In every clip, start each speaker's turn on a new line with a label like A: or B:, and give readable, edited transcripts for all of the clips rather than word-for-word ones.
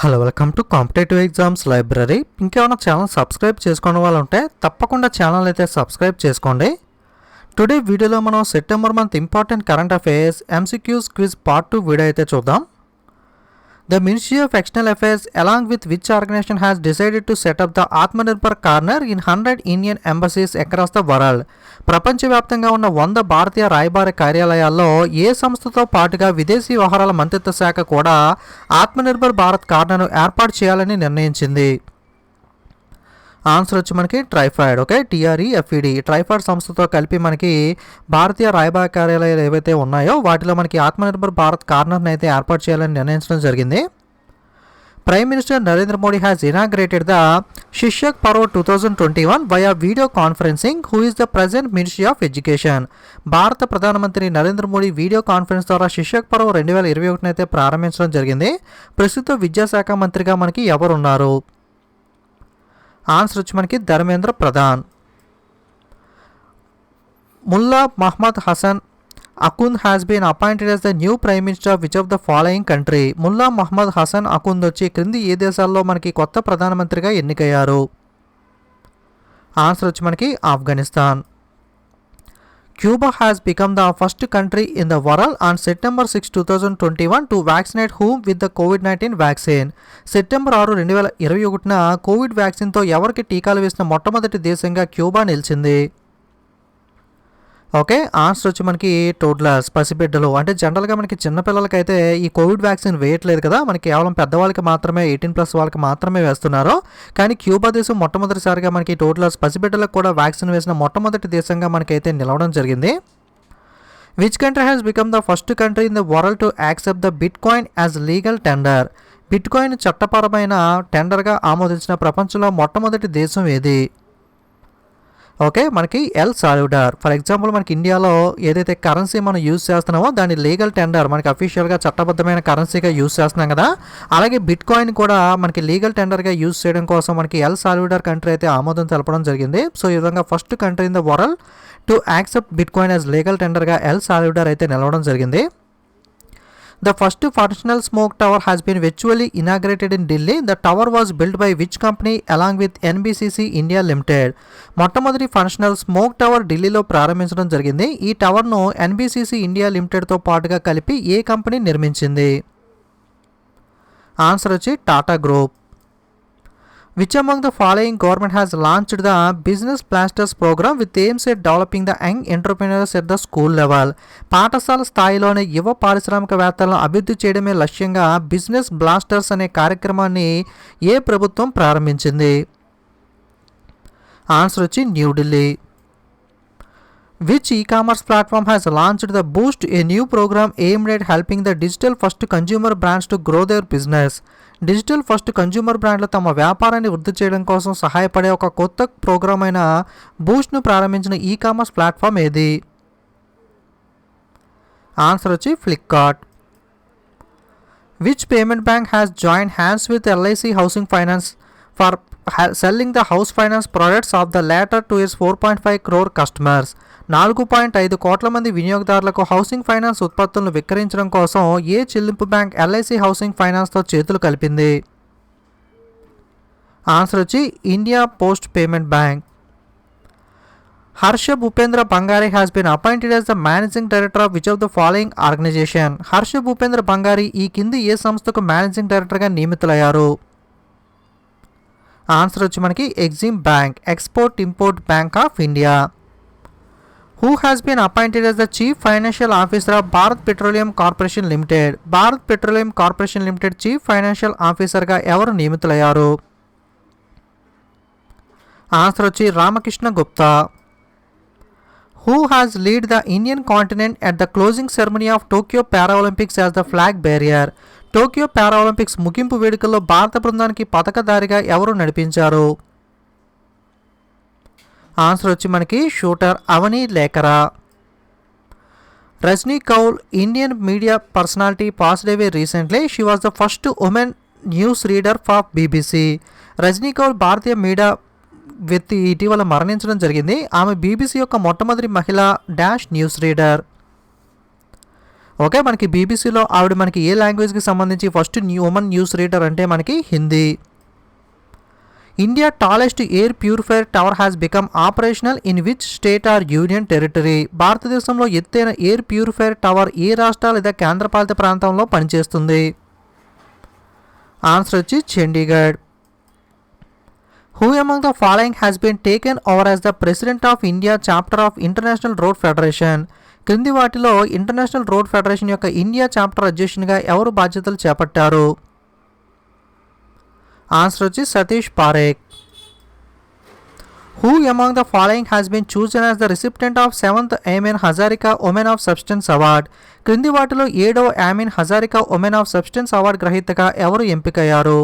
A: Hello, welcome to competitive exams library. ఇంకేమైనా channel subscribe చేసుకోవడం వాళ్ళు ఉంటే తప్పకుండా ఛానల్ అయితే సబ్స్క్రైబ్ చేసుకోండి. టుడే వీడియోలో మనం September month important current affairs MCQs quiz part 2 video అయితే చూద్దాం. The Ministry of External Affairs along with which organization has decided to set up the Atmanirbhar Corner in 100 Indian embassies across the world? ప్రపంచవ్యాప్తంగా ఉన్న 100 భారతీయ రాయబార కార్యాలయాల్లో ఏ సంస్థతో పాటుగా విదేశీ వ్యవహారాల మంత్రిత్వ శాఖ కూడా ఆత్మనిర్భర్ భారత్ కార్నర్ను ఏర్పాటు చేయాలని నిర్ణయించింది. ఆన్సర్ వచ్చి మనకి ట్రైఫాయిడ్. ఓకే, TREFED ట్రైఫాయిడ్ సంస్థతో కలిపి మనకి భారతీయ రాయబార కార్యాలయాలు ఏవైతే ఉన్నాయో వాటిలో మనకి ఆత్మనిర్భర్ భారత్ కార్నర్ని అయితే ఏర్పాటు చేయాలని నిర్ణయించడం జరిగింది. Prime minister Narendra Modi has inaugurated the Shikshak Parv 2021 via video conferencing. Who is the present ministry of education? భారత ప్రధానమంత్రి నరేంద్ర మోడీ వీడియో కాన్ఫరెన్స్ ద్వారా శిష్యక్ పర్వ్ 2021 అయితే ప్రారంభించడం జరిగింది. ప్రస్తుత విద్యాశాఖ మంత్రిగా మనకి ఎవరున్నారు? ఆన్సర్ వచ్చి మనకి Dharmendra Pradhan. Mullah Mohammad Hasan Akhund has been appointed as the new prime minister which of the following country? Mullah Mohammad Hasan Akhund వచ్చి క్రింది ఏ దేశాల్లో మనకి కొత్త ప్రధానమంత్రిగా ఎన్నికయ్యారు? ఆన్సర్ వచ్చి మనకి Afghanistan. Cuba has become the first country in the world on September 6, 2021 to vaccinate whom with the COVID-19 vaccine? September 6, 2021న కోవిడ్ వ్యాక్సిన్తో ఎవరికి టీకాలు వేసిన మొట్టమొదటి దేశంగా క్యూబా నిలిచింది? ఓకే, ఆన్సర్ వచ్చి మనకి టోడ్లర్స్, పసిబిడ్డలు. అంటే జనరల్గా మనకి చిన్నపిల్లలకైతే ఈ కోవిడ్ వ్యాక్సిన్ వేయట్లేదు కదా, మనకి కేవలం పెద్దవాళ్ళకి మాత్రమే 18+ వాళ్ళకి మాత్రమే వేస్తున్నారు. కానీ క్యూబా దేశం మొట్టమొదటిసారిగా మనకి టోడ్లర్స్, పసిబిడ్డలకు కూడా వ్యాక్సిన్ వేసిన మొట్టమొదటి దేశంగా మనకైతే నిలవడం జరిగింది. Which country has become the first country in the world to accept the bit coin as legal tender? Bit coin చట్టపరమైన టెండర్గా ఆమోదించిన ప్రపంచంలో మొట్టమొదటి దేశం ఏది? ఓకే, మనకి ఎల్ సాల్వడార్. ఫర్ ఎగ్జాంపుల్ మనకి ఇండియాలో ఏదైతే కరెన్సీ మనం యూజ్ చేస్తున్నామో దాన్ని లీగల్ టెండర్, మనకి అఫీషియల్గా చట్టబద్ధమైన కరెన్సీగా యూజ్ చేస్తున్నాం కదా, అలాగే బిట్ కాయిన్ కూడా మనకి లీగల్ టెండర్గా యూజ్ చేయడం కోసం మనకి ఎల్ సాల్వడార్ కంట్రీ అయితే ఆమోదం తెలపడం జరిగింది. సో ఈ విధంగా first country in the world to accept bitcoin as legal టెండర్గా ఎల్ సాల్వడార్ అయితే నిలవడం జరిగింది. The first functional smoke tower has been virtually inaugurated in Delhi. The tower was built by which company along with NBCC India Limited? మొట్టమొదటి functional smoke tower ఢిల్లీలో ప్రారంభించడం జరిగింది. ఈ టవర్ను NBCC India లిమిటెడ్తో పాటుగా కలిపి ఏ కంపెనీ నిర్మించింది? ఆన్సర్ వచ్చి Tata group. Which among the following government has launched the Business Blasters program with aims at developing the young entrepreneurs at the school level? పాఠశాల స్థాయిలోనే యువ పారిశ్రామికవేత్తలను అభివృద్ధి చేయడమే లక్ష్యంగా బిజినెస్ బ్లాస్టర్స్ అనే కార్యక్రమాన్ని ఏ ప్రభుత్వం ప్రారంభించింది? ఆన్సర్ వచ్చి New Delhi. Which e-commerce platform has launched the Boost, a new program aimed at helping the digital first consumer brands to grow their business? Digital first consumer బ్రాండ్లు తమ వ్యాపారాన్ని వృద్ధి చేయడం కోసం సహాయపడే ఒక కొత్త ప్రోగ్రామ్ అయిన బూస్ట్ను ప్రారంభించిన ఈ-కామర్స్ ప్లాట్ఫామ్ ఏది? ఆన్సర్ వచ్చి Flipkart. Which payment bank has join hands with LIC housing finance for selling the house finance products of the later two years 4.5 crore customers? 4.5 కోట్ల మంది వినియోగదారులకు హౌసింగ్ ఫైనాన్స్ ఉత్పత్తులను విక్రయించడం కోసం ఏ చెల్లింపు బ్యాంక్ LIC హౌసింగ్ ఫైనాన్స్తో చేతులు కలిపింది? ఆన్సర్ వచ్చి India post payment bank. Harsh Bhupendra Bangari has been appointed as the managing director of which of the following organization? Harsh Bhupendra Bangari ఈ కింది ఏ సంస్థకు మేనేజింగ్ డైరెక్టర్గా నియమితులయ్యారు? ఆన్సర్ వచ్చి మనకి EXIM bank, export import bank of India. Who has been appointed as the Chief Financial Officer of Bharat Petroleum Corporation Limited? Bharat petroleum corporation limited chief financial ఆఫీసర్గా ఎవరు నియమితులయ్యారు? ఆన్సర్ వచ్చి Ramakrishna Gupta. Who has lead the Indian continent at the closing ceremony of Tokyo Paralympics as the flag bearer? Tokyo Paralympics ముగింపు వేడుకల్లో భారత బృందానికి పతకధారిగా ఎవరు నడిపించారు? ఆన్సర్ వచ్చి మనకి shooter Avani Lekhara. Rajni Kaul Indian media personality passed away recently. She was the first women news reader for BBC. Rajni Kaul భారతీయ మీడియా వ్యక్తి ఇటీవల మరణించడం జరిగింది. ఆమె BBC యొక్క మొట్టమొదటి మహిళా డాష్ న్యూస్ రీడర్. ఓకే, మనకి బీబీసీలో ఆవిడ మనకి ఏ లాంగ్వేజ్కి సంబంధించి ఫస్ట్ ఉమెన్ న్యూస్ రీడర్ అంటే మనకి Hindi. India tallest air purifier tower has become operational in which state or union territory? భారతదేశంలో ఎత్తైన ఎయిర్ ప్యూరిఫైయర్ టవర్ ఏ రాష్ట్ర లేదా కేంద్రపాలిత ప్రాంతంలో పనిచేస్తుంది? ఆన్సర్ వచ్చి Chandigarh. Who among the following has been taken over as the president of India chapter of international road federation? క్రింది వాటిలో ఇంటర్నేషనల్ రోడ్ ఫెడరేషన్ యొక్క ఇండియా చాప్టర్ అధ్యక్షునిగా ఎవరు బాధ్యతలు చేపట్టారు? ఆన్సర్ వచ్చి Satish Parekh. Who among the following has been chosen as the recipient of 7th Aimoni Hazarika woman of substance award? క్రింది వాటిలో 7వ Aimoni Hazarika woman of substance award గ్రహీతగా ఎవరు ఎంపికయ్యారు?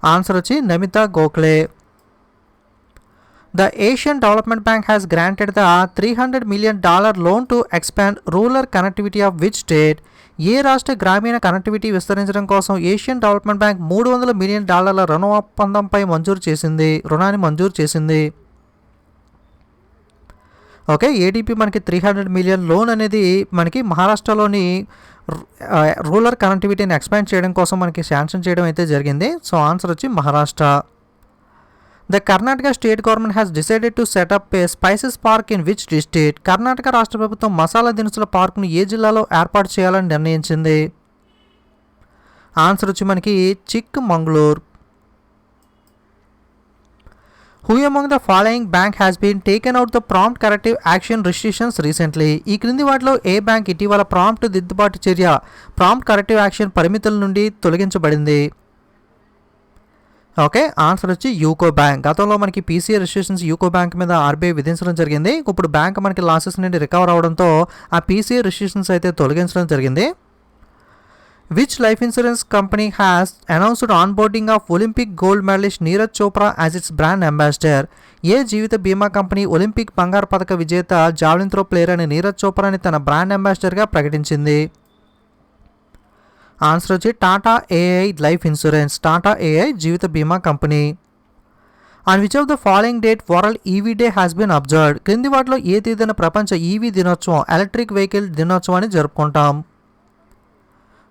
A: ఆన్సర్ వచ్చి Namita Gokhale. The Asian Development Bank has granted the $300 million loan to expand rural connectivity of which state? ఏ రాష్ట్ర గ్రామీణ connectivity విస్తరించడం కోసం ఏషియన్ డెవలప్మెంట్ బ్యాంక్ $300 మిలియన్ రుణ ఒప్పందంపై రుణాన్ని మంజూరు చేసింది. ఓకే, ఏడీపీ మనకి 300 మిలియన్ లోన్ అనేది మనకి మహారాష్ట్రలోని రూరల్ కనెక్టివిటీని ఎక్స్పాండ్ చేయడం కోసం మనకి శాంక్షన్ చేయడం అయితే జరిగింది. సో ఆన్సర్ వచ్చి Maharashtra. The Karnataka state government has decided to set up a spices park in which district? Karnataka రాష్ట్ర ప్రభుత్వం మసాలా దినుసుల పార్కును ఏ జిల్లాలో ఏర్పాటు చేయాలని నిర్ణయించింది? ఆన్సర్ వచ్చి మనకి Chik Mangaluru. Who among the following bank has been taken out the prompt corrective action restrictions recently? ఈ క్రింది వాటిలో ఏ బ్యాంక్ ఇటీవల ప్రాంప్ట్ దిద్దుబాటు చర్య కరెక్టివ్ యాక్షన్ పరిమితుల నుండి తొలగించబడింది? ఓకే, ఆన్సర్ వచ్చి యూకో బ్యాంక్. గతంలో మనకి పీసీఏ రిస్ట్రిక్షన్స్ యూకో బ్యాంక్ మీద ఆర్బీఐ విధించడం జరిగింది. ఇప్పుడు బ్యాంక్ మనకి లాసెస్ నుండి రికవర్ అవడంతో ఆ పీసీఏ రిస్ట్రిక్షన్స్ అయితే తొలగించడం జరిగింది. Which life insurance company has announced onboarding of Olympic gold medalist Neeraj Chopra as its brand ambassador? ఏ జీవిత బీమా కంపెనీ ఒలింపిక్ బంగారు పథక విజేత జావెలిన్ త్రో ప్లేయర్ అయిన నీరజ్ చోప్రాని తన బ్రాండ్ అంబాసిడర్గా ప్రకటించింది? ఆన్సర్ వచ్చి Tata AI life insurance. Tata AI జీవిత బీమా company. On which of the following date world EV day has been observed? క్రింది వాటిలో ఏ తేదీన ప్రపంచ ఈవీ దినోత్సవం ఎలక్ట్రిక్ వెహికల్ దినోత్సవాన్ని జరుపుకుంటాం?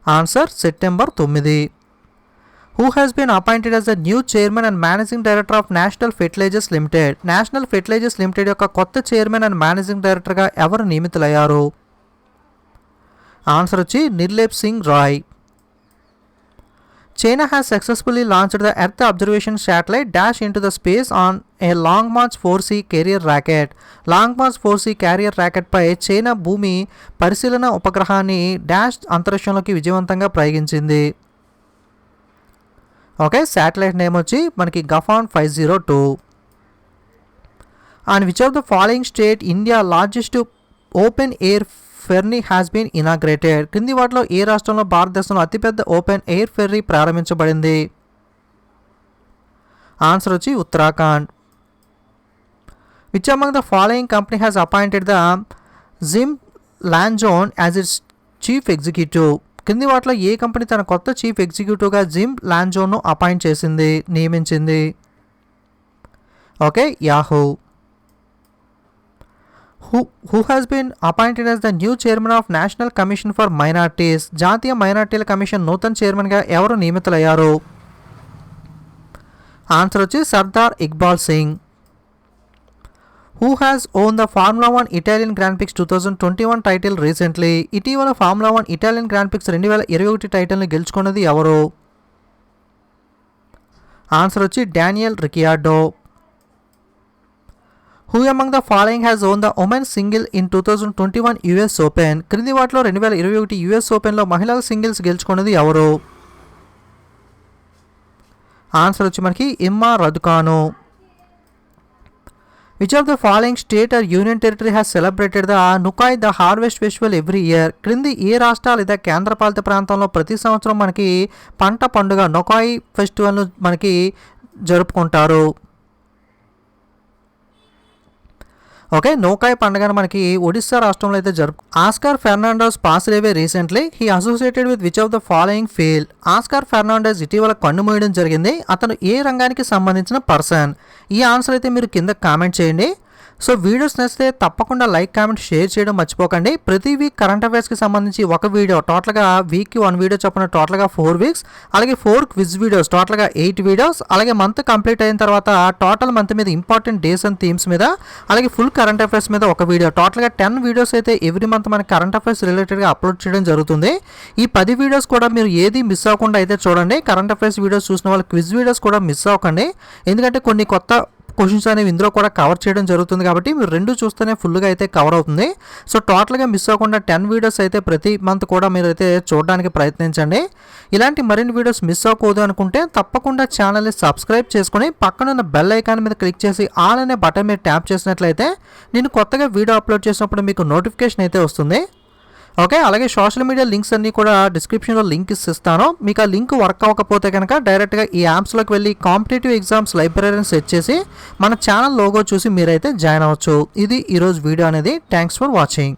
A: Answer September 9. Who has been appointed as the new chairman and managing director of national fertilisers limited? National fertilisers limited యొక్క కొత్త chairman and managing డైరెక్టర్గా ఎవరు నియమితులయ్యారు? ఆన్సర్ వచ్చి Nirlep Singh Rai. China has successfully launched the Earth observation satellite dash into the space on a Long March 4C carrier rocket. Long March 4C carrier rocket pi China భూమి పరిశీలన ఉపగ్రహాన్ని dash అంతరిక్షంలోకి విజయవంతంగా ప్రయోగించింది. Okay, satellite name వచ్చి మనకి Gaofen 502. And which of the following state India largest open air ferry has been inaugurated? క్రింది వాటిలో ఏ రాష్ట్రంలో భారతదేశంలో అతిపెద్ద ఓపెన్ ఎయిర్ ఫెర్రీ ప్రారంభించబడింది? ఆన్సర్ వచ్చి Uttarakhand. Which among the following company has appointed the Jim Lanzone as its chief executive? క్రింది వాటిలో ఏ కంపెనీ తన కొత్త చీఫ్ ఎగ్జిక్యూటివ్గా జిమ్ లాంజోన్ను నియమించింది? Okay, Yahoo. Who has been appointed as the new chairman of National Commission for Minorities? జాతీయ మైనార్టీల commission నూతన చైర్మన్గా ఎవరు నియమితులయ్యారు? ఆన్సర్ వచ్చి Sardar Iqbal Singh. Who has owned the Formula 1 Italian Grand Prix 2021 title recently? ఇటీవల ఫార్ములా 1 ఇటాలియన్ గ్రాండ్ ప్రిక్స్ 2021 టైటిల్ని గెలుచుకున్నది ఎవరు? ఆన్సర్ వచ్చి Daniel Ricciardo. Who among the following has won the women single in 2021 US open? క్రింది వాటిలో 2021 యుఎస్ ఓపెన్లో మహిళల సింగిల్స్ గెలుచుకున్నది ఎవరు? ఆన్సర్ వచ్చి మనకి Emma Raducanu. Which of the following state or union territory has celebrated the Nuakhai the harvest festival every year? క్రింది ఏ రాష్ట్ర లేదా కేంద్రపాలిత ప్రాంతంలో ప్రతి సంవత్సరం మనకి పంట పండుగ నుకాయ్ ఫెస్టివల్ను మనకి జరుపుకుంటారు? ఓకే, నోకాయ్ పండుగను మనకి ఒడిస్సా రాష్ట్రంలో అయితే Oscar Fernandes passed away recently. He associated with which of the following field? Oscar Fernandes ఇటీవల కన్నుమూయడం జరిగింది. అతను ఏ రంగానికి సంబంధించిన పర్సన్? ఈ ఆన్సర్ అయితే మీరు కింద కామెంట్ చేయండి. సో వీడియోస్ నచ్చితే తప్పకుండా లైక్, కామెంట్, షేర్ చేయడం మర్చిపోకండి. ప్రతి వీక్ కరెంట్ అఫైర్స్కి సంబంధించి ఒక వీడియో, టోటల్గా వీక్కి 1 వీడియో చొప్పున టోటల్గా 4 వీక్స్, అలాగే 4 క్విజ్ వీడియోస్, టోటల్గా 8 వీడియోస్, అలాగే మంత్ కంప్లీట్ అయిన తర్వాత టోటల్ మంత్ మీద ఇంపార్టెంట్ డేస్ అండ్ థీమ్స్ మీద, అలాగే ఫుల్ కరెంట్ అఫైర్స్ మీద ఒక వీడియో, టోటల్గా 10 వీడియోస్ అయితే ఎవ్రీ మంత్ మన కరెంట్ అఫైర్స్ రిలేటెడ్గా అప్లోడ్ చేయడం జరుగుతుంది. ఈ 10 వీడియోస్ కూడా మీరు ఏది మిస్ అవ్వకుండా అయితే చూడండి. కరెంట్ అఫైర్స్ వీడియోస్ చూసిన వాళ్ళు క్విజ్ వీడియోస్ కూడా మిస్ అవ్వకండి, ఎందుకంటే కొన్ని కొత్త క్వశ్చన్స్ అనేవి ఇందులో కూడా కవర్ చేయడం జరుగుతుంది కాబట్టి మీరు రెండు చూస్తేనే ఫుల్గా అయితే కవర్ అవుతుంది. సో టోటల్గా మిస్ అవ్వకుండా 10 వీడియోస్ అయితే ప్రతి మంత్ కూడా మీరు అయితే చూడడానికి ప్రయత్నించండి. ఇలాంటి మరిన్ని వీడియోస్ మిస్ అవ్వకూడదు అనుకుంటే తప్పకుండా ఛానల్ని సబ్స్క్రైబ్ చేసుకుని పక్కనున్న బెల్ ఐకాన్ మీద క్లిక్ చేసి ఆల్ అనే బటన్ మీద ట్యాప్ చేసినట్లయితే నేను కొత్తగా వీడియో అప్లోడ్ చేసినప్పుడు మీకు నోటిఫికేషన్ అయితే వస్తుంది. ఓకే, అలాగే సోషల్ మీడియా లింక్స్ అన్నీ కూడా డిస్క్రిప్షన్లో లింక్ ఇస్తాను. మీకు ఆ లింక్ వర్క్ అవ్వకపోతే కనుక డైరెక్ట్గా ఈ యాప్స్లోకి వెళ్ళి కాంపిటేటివ్ ఎగ్జామ్స్ లైబ్రరీని సెట్ చేసి మన ఛానల్ లోగో చూసి మీరైతే జాయిన్ అవ్వచ్చు. ఇది ఈరోజు వీడియో అనేది. Thanks for watching.